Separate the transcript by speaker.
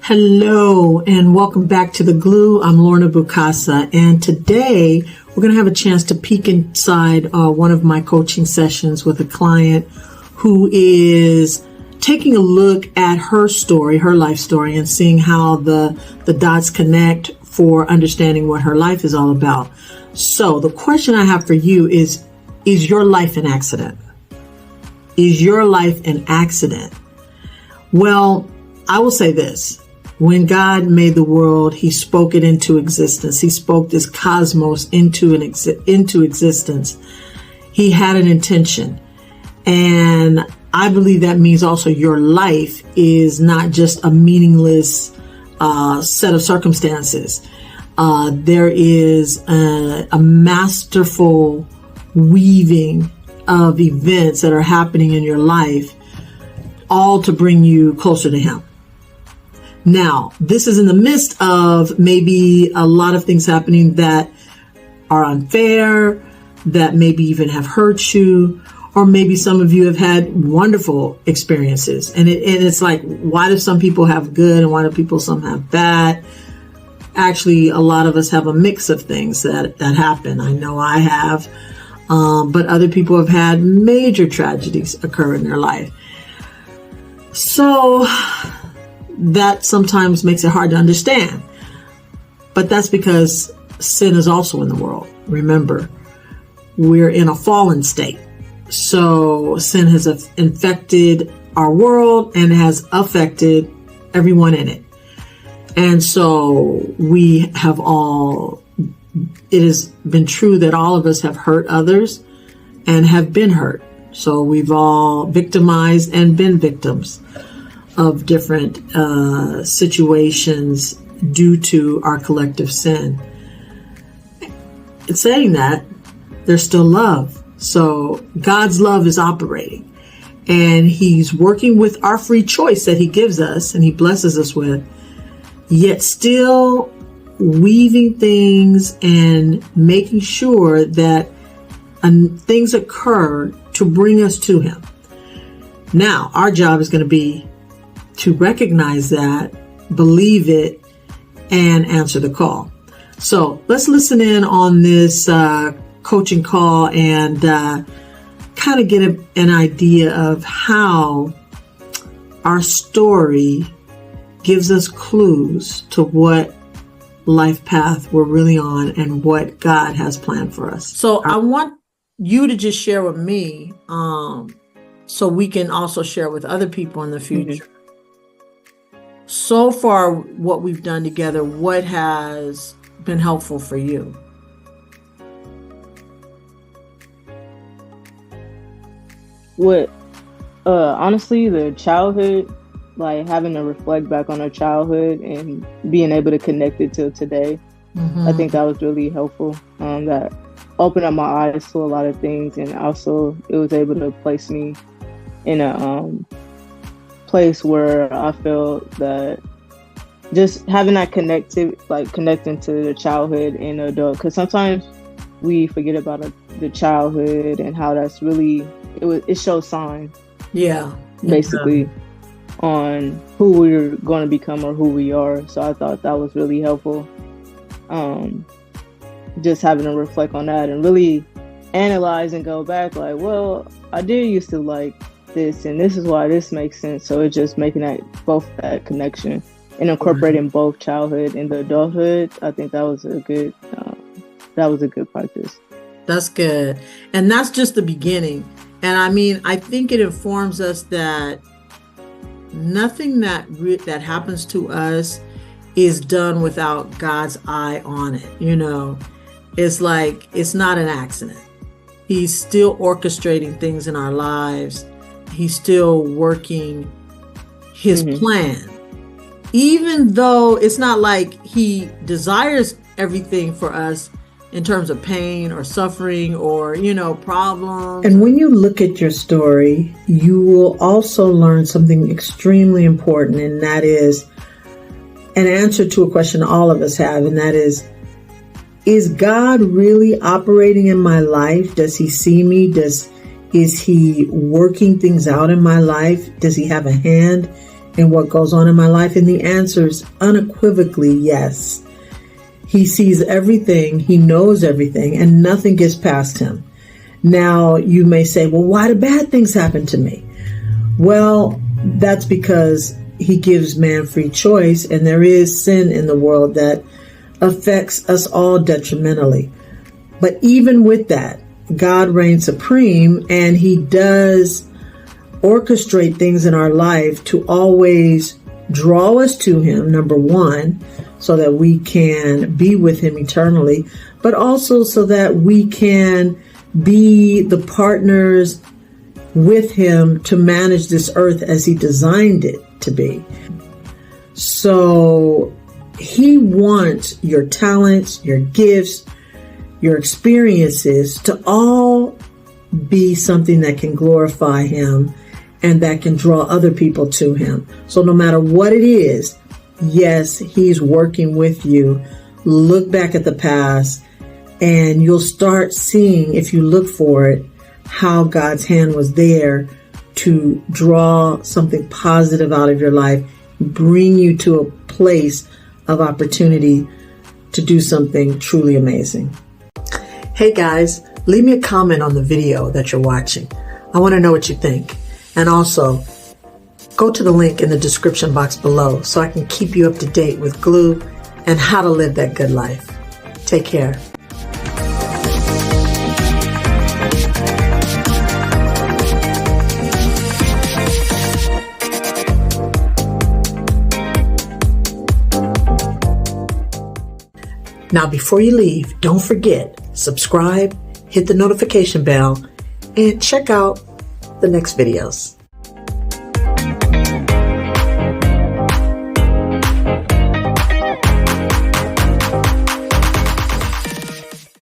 Speaker 1: Hello and welcome back to The Glue. I'm Lorna Bukasa, and today we're going to have a chance to peek inside one of my coaching sessions with a client who is taking a look at her story, her life story, and seeing how the dots connect for understanding what her life is all about. So the question I have for you is your life an accident? Is your life an accident? Well, I will say this. When God made the world, he spoke it into existence. He spoke this cosmos into existence. He had an intention. And I believe that means also your life is not just a meaningless set of circumstances. There is a masterful weaving of events that are happening in your life, all to bring you closer to him. Now, this is in the midst of maybe a lot of things happening that are unfair, that maybe even have hurt you, or maybe some of you have had wonderful experiences. And it's like, why do some people have good and why do some have bad? Actually, a lot of us have a mix of things that happen. I know I have, but other people have had major tragedies occur in their life. So that sometimes makes it hard to understand. But that's because sin is also in the world. Remember, we're in a fallen state. So sin has infected our world and has affected everyone in it. And so it has been true that all of us have hurt others and have been hurt. So we've all victimized and been victims of different situations due to our collective sin. In saying that, there's still love. So God's love is operating, and he's working with our free choice that he gives us and he blesses us with, yet still weaving things and making sure that things occur to bring us to him. Now, our job is going to be to recognize that, believe it, and answer the call. So let's listen in on this coaching call and kind of get an idea of how our story gives us clues to what life path we're really on and what God has planned for us. So I want you to just share with me so we can also share with other people in the future. Mm-hmm. So far, what we've done together, what has been helpful for you?
Speaker 2: Honestly, the childhood, like having to reflect back on our childhood and being able to connect it to today. Mm-hmm. I think that was really helpful. That opened up my eyes to a lot of things, and also it was able to place me in a place where I felt that just having that connecting to the childhood and adult, because sometimes we forget about the childhood and how that's really it shows signs, basically on who we're going to become or who we are. So I thought that was really helpful, just having to reflect on that and really analyze and go back like, well, I did used to like this, and this is why this makes sense. So it's just making that connection and incorporating both childhood and the adulthood. I think that was a good practice.
Speaker 1: That's good. And that's just the beginning. And I mean, I think it informs us that nothing that happens to us is done without God's eye on it. You know, it's like, it's not an accident. He's still orchestrating things in our lives. He's still working his plan. Even though it's not like he desires everything for us in terms of pain or suffering or, problems. And when you look at your story, you will also learn something extremely important, and that is an answer to a question all of us have, and that is God really operating in my life? Does he see me? Is he working things out in my life? Does he have a hand in what goes on in my life? And the answer is unequivocally yes. He sees everything, he knows everything, and nothing gets past him. Now, you may say, well, why do bad things happen to me? Well, that's because he gives man free choice, and there is sin in the world that affects us all detrimentally. But even with that, God reigns supreme, and he does orchestrate things in our life to always draw us to him, number one, so that we can be with him eternally, but also so that we can be the partners with him to manage this earth as he designed it to be. So he wants your talents, your gifts, your experiences to all be something that can glorify him and that can draw other people to him. So no matter what it is, yes, he's working with you. Look back at the past and you'll start seeing, if you look for it, how God's hand was there to draw something positive out of your life, bring you to a place of opportunity to do something truly amazing. Hey guys, leave me a comment on the video that you're watching. I want to know what you think. And also, go to the link in the description box below so I can keep you up to date with Glue and how to live that good life. Take care. Now, before you leave, don't forget, subscribe, hit the notification bell, and check out the next videos.